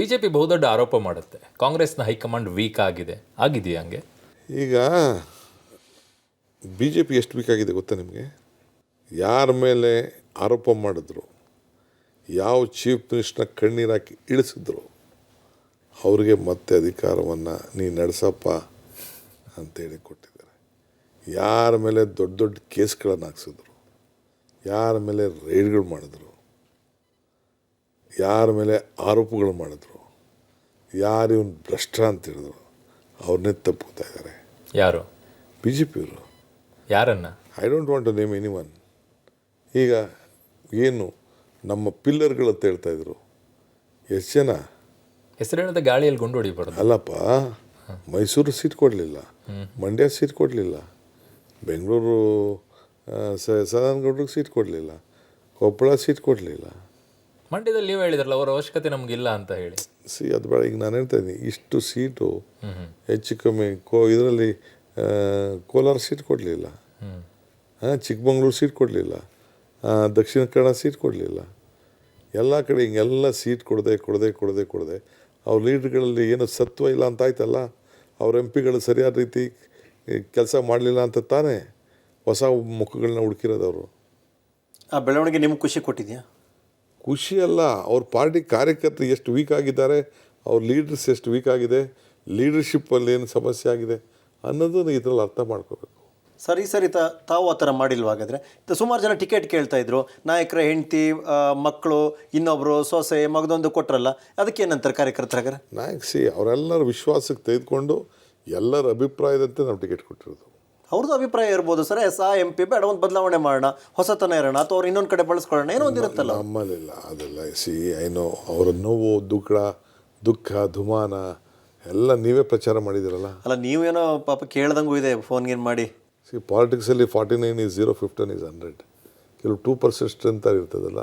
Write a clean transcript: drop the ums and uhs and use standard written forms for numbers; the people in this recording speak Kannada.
ಬಿಜೆಪಿ ಬಹುದೊಡ್ಡ ಆರೋಪ ಮಾಡುತ್ತೆ, ಕಾಂಗ್ರೆಸ್ನ ಹೈಕಮಾಂಡ್ ವೀಕ್ ಆಗಿದೆಯಾ ಹಂಗೆ? ಈಗ ಬಿ ಜೆ ಪಿ ಎಷ್ಟು ವೀಕ್ ಆಗಿದೆ ಗೊತ್ತಾ ನಿಮಗೆ? ಯಾರ ಮೇಲೆ ಆರೋಪ ಮಾಡಿದ್ರು, ಯಾವ ಚೀಫ್ ಮಿನಿಸ್ಟರ್ನ ಕಣ್ಣೀರಾಕಿ ಇಳಿಸಿದ್ರು, ಅವ್ರಿಗೆ ಮತ್ತೆ ಅಧಿಕಾರವನ್ನು ನೀ ನಡೆಸಪ್ಪ ಅಂತೇಳಿ ಕೊಟ್ಟಿದ್ದಾರೆ. ಯಾರ ಮೇಲೆ ದೊಡ್ಡ ದೊಡ್ಡ ಕೇಸ್ಗಳನ್ನು ಹಾಕ್ಸಿದ್ರು, ಯಾರ ಮೇಲೆ ರೈಡ್ಗಳು ಮಾಡಿದ್ರು, ಯಾರ ಮೇಲೆ ಆರೋಪಗಳು ಮಾಡಿದ್ರು, ಯಾರು ಇವನು ಭ್ರಷ್ಟ ಅಂತ ಹೇಳಿದ್ರು, ಅವ್ರನ್ನೇ ತಪ್ಪುತ್ತಾ ಇದ್ದಾರೆ. ಯಾರು? ಬಿ ಜೆ ಪಿಯವರು. ಯಾರನ್ನ? I don't want to name anyone. ಈಗ ಏನು ನಮ್ಮ ಪಿಲ್ಲರ್ಗಳು ಅಂತ ಹೇಳ್ತಾಯಿದ್ರು, ಎಷ್ಟು ಜನ ಹೆಸರು ಹೇಳಿದ ಗಾಳಿಯಲ್ಲಿ ಗುಂಡು ಹೊಡಿಬಾರ್ದು. ಅಲ್ಲಪ್ಪ, ಮೈಸೂರು ಸೀಟ್ ಕೊಡಲಿಲ್ಲ, ಮಂಡ್ಯ ಸೀಟ್ ಕೊಡಲಿಲ್ಲ, ಬೆಂಗಳೂರು ಸದಾನಗೌಡ್ರಿಗೆ ಸೀಟ್ ಕೊಡಲಿಲ್ಲ, ಕೊಪ್ಪಳ ಸೀಟ್ ಕೊಡಲಿಲ್ಲ. ಮಂಡ್ಯದಲ್ಲಿ ನೀವು ಹೇಳಿದ್ರಲ್ಲ ಅವರ ಅವಶ್ಯಕತೆ ನಮಗಿಲ್ಲ ಅಂತ ಹೇಳಿ. ಅದು ಬೇಡ. ಈಗ ನಾನು ಹೇಳ್ತಾ ಇದ್ದೀನಿ, ಇಷ್ಟು ಸೀಟು ಹೆಚ್ಚು ಕಮ್ಮಿ ಇದರಲ್ಲಿ ಕೋಲಾರ ಸೀಟ್ ಕೊಡಲಿಲ್ಲ, ಚಿಕ್ಕಮಂಗ್ಳೂರು ಸೀಟ್ ಕೊಡಲಿಲ್ಲ, ದಕ್ಷಿಣ ಕನ್ನಡ ಸೀಟ್ ಕೊಡಲಿಲ್ಲ. ಎಲ್ಲ ಕಡೆ ಹಿಂಗೆಲ್ಲ ಸೀಟ್ ಕೊಡದೆ ಅವ್ರ ಲೀಡ್ರ್ಗಳಲ್ಲಿ ಏನೋ ಸತ್ವ ಇಲ್ಲ ಅಂತ ಆಯ್ತಲ್ಲ. ಅವ್ರ ಎಂ ಪಿಗಳು ಸರಿಯಾದ ರೀತಿ ಕೆಲಸ ಮಾಡಲಿಲ್ಲ ಅಂತ ತಾನೇ ಹೊಸ ಮುಖಗಳನ್ನ ಹುಡುಕಿರೋದು ಅವರು. ಆ ಬೆಳವಣಿಗೆ ನಿಮ್ಗೆ ಖುಷಿ ಕೊಟ್ಟಿದೆಯಾ? ಖುಷಿ ಅಲ್ಲ, ಅವ್ರ ಪಾರ್ಟಿ ಕಾರ್ಯಕರ್ತರು ಎಷ್ಟು ವೀಕ್ ಆಗಿದ್ದಾರೆ, ಅವ್ರ ಲೀಡರ್ಸ್ ಎಷ್ಟು ವೀಕ್ ಆಗಿದೆ, ಲೀಡರ್ಶಿಪ್ಪಲ್ಲಿ ಏನು ಸಮಸ್ಯೆ ಆಗಿದೆ ಅನ್ನೋದನ್ನು ಇದರಲ್ಲಿ ಅರ್ಥ ಮಾಡ್ಕೋಬೇಕು. ಸರಿ ತಾವು ಆ ಥರ ಮಾಡಿಲ್ವ? ಹಾಗಾದರೆ ಸುಮಾರು ಜನ ಟಿಕೆಟ್ ಕೇಳ್ತಾ ಇದ್ರು, ನಾಯಕರ ಹೆಂಡತಿ, ಮಕ್ಕಳು, ಇನ್ನೊಬ್ಬರು ಸೊಸೆ, ಮಗದೊಂದು ಕೊಟ್ಟರಲ್ಲ, ಅದಕ್ಕೆ ಏನಂತಾರೆ ಕಾರ್ಯಕರ್ತರಾಗಾರೆ? ಅವರೆಲ್ಲರ ವಿಶ್ವಾಸಕ್ಕೆ ತೆಗೆದುಕೊಂಡು ಎಲ್ಲರ ಅಭಿಪ್ರಾಯದಂತೆ ನಾವು ಟಿಕೆಟ್ ಕೊಟ್ಟಿರೋದು. ಅವ್ರದ್ದು ಅಭಿಪ್ರಾಯ ಇರ್ಬೋದು ಸರ್, ಎಂ ಪಿ ಬೇಡ, ಒಂದು ಬದಲಾವಣೆ ಮಾಡೋಣ, ಹೊಸತನ ಇರೋಣ, ಅಥವಾ ಅವ್ರು ಇನ್ನೊಂದು ಕಡೆ ಬಳಸ್ಕೊಳ್ಳೋಣ, ಏನೋ ಒಂದಿರುತ್ತಲ್ಲ. ನಮ್ಮಲ್ಲಿಲ್ಲ ಅದೆಲ್ಲ. ಏನೋ ಅವರ ನೋವು, ದುಃಖ ದುಮಾನ ಎಲ್ಲ ನೀವೇ ಪ್ರಚಾರ ಮಾಡಿದಿರಲ್ಲ. ಅಲ್ಲ, ನೀವೇನೋ ಪಾಪ ಕೇಳ್ದಂಗೂ ಇದೆ ಫೋನ್ಗೇನು ಮಾಡಿ. ಪಾಲಿಟಿಕ್ಸಲ್ಲಿ 49 is 0, 15 is 100. ಕೆಲವು 2% ಸ್ಟ್ರೆಂತ್ ಆಗಿರ್ತದಲ್ಲ,